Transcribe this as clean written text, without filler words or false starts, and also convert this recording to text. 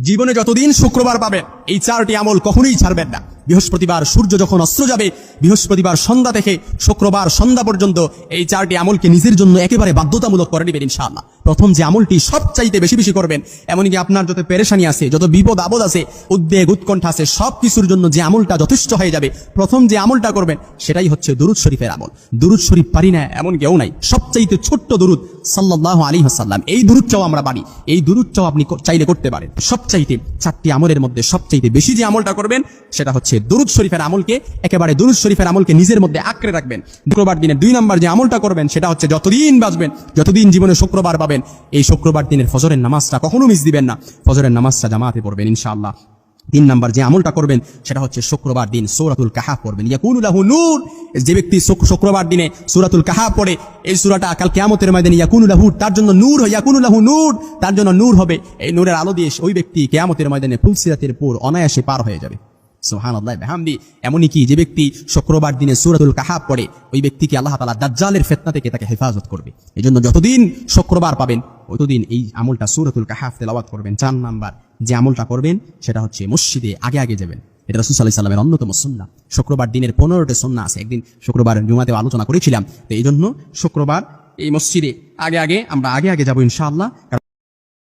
জীবনে যতদিন শুক্রবার পাবেন এই চারটি আমল কখনোই ছাড়বেন না। বৃহস্পতিবার সূর্য যখন অস্ত যাবে, বৃহস্পতিবার সন্ধ্যা থেকে শুক্রবার সন্ধ্যা পর্যন্ত এই চারটি আমলকে নিজের জন্য একেবারে বাধ্যতামূলক করে নেবেন ইনশাআল্লাহ। প্রথম যে আমলটি সবচাইতে বেশি বেশি করবেন, এমনকি আপনার যত পেরেশানি আছে, যত বিপদ আপদ আছে, উদ্বেগ উৎকণ্ঠা আছে, সব কিছুর জন্য যে আমলটা যথেষ্ট হয়ে যাবে, প্রথম যে আমলটা করবেন সেটাই হচ্ছে দুরুদ শরীফের আমল। দুরুদ শরীফ পারি না এমন কেউ নাই। সবচাইতে ছোট্ট দুরুদ সাল্লাল্লাহু আলাইহি ওয়াসাল্লাম, এই দুরুদটাও আমরা পারি, এই দুরুদটাও আপনি চাইলে করতে পারেন। সবচাইতে চারটি আমলের মধ্যে সবচাইতে বেশি যে আমলটা করবেন সেটা হচ্ছে দুরুদ শরীফের আমলকে, একেবারে দুরুদ শরীফের আমলকে নিজের মধ্যে আঁকড়ে রাখবেন। শুক্রবার দিনের 2 নম্বর যে আমলটা করবেন সেটা হচ্ছে যতদিন বাঁচবেন, যতদিন জীবনে শুক্রবার পাবেন, এই শুক্রবার দিনের ফজরের নামাজটা কখনো মিস দিবেন না। ফজরের নামাজটা জামাতে পড়বেন ইনশাআল্লাহ। 3 নম্বর যে আমলটা করবেন সেটা হচ্ছে শুক্রবার দিন সূরাতুল কাহাফ পড়বেন। ইয়াকুনু লাহু নূর, যে ব্যক্তি শুক্রবার দিনে সূরাতুল কাহাফ পড়ে, এই সূরাটা কাল কিয়ামতের ময়দানে ইয়াকুনু লাহু, তার জন্য নূর হয়, ইয়াকুনু লাহু নূর, তার জন্য নূর হবে। এই নূরের আলো দিয়ে ওই ব্যক্তি কিয়ামতের ময়দানে ফুলসিরাতের পুর অনায়াসে পার হয়ে যাবে। সুবহানাল্লাহ বিহামদি। এমনই কি যে ব্যক্তি শুক্রবার দিনে সূরাতুল কাহাফ পড়ে, ওই ব্যক্তিকে আল্লাহ তাআলা দাজ্জালের ফিতনা থেকে তাকে হেফাজত করবে। এজন্য যতদিন শুক্রবার পাবেন ততদিন এই আমলটা সূরাতুল কাহাফ তেলাওয়াত করবেন। 4 নাম্বার যে আমলটা করবেন সেটা হচ্ছে মসজিদে আগে আগে যাবেন। এটা রাসূল সাল্লাল্লাহু আলাইহি ওয়াসাল্লামের অন্যতম সুন্নাহ। শুক্রবার দিনের 15টা সুন্নাহ আছে, একদিন শুক্রবার জুমাতেও আলোচনা করেছিলাম। তো এই জন্য শুক্রবার এই মসজিদে আগে আগে আমরা আগে আগে যাব ইনশাআল্লাহ।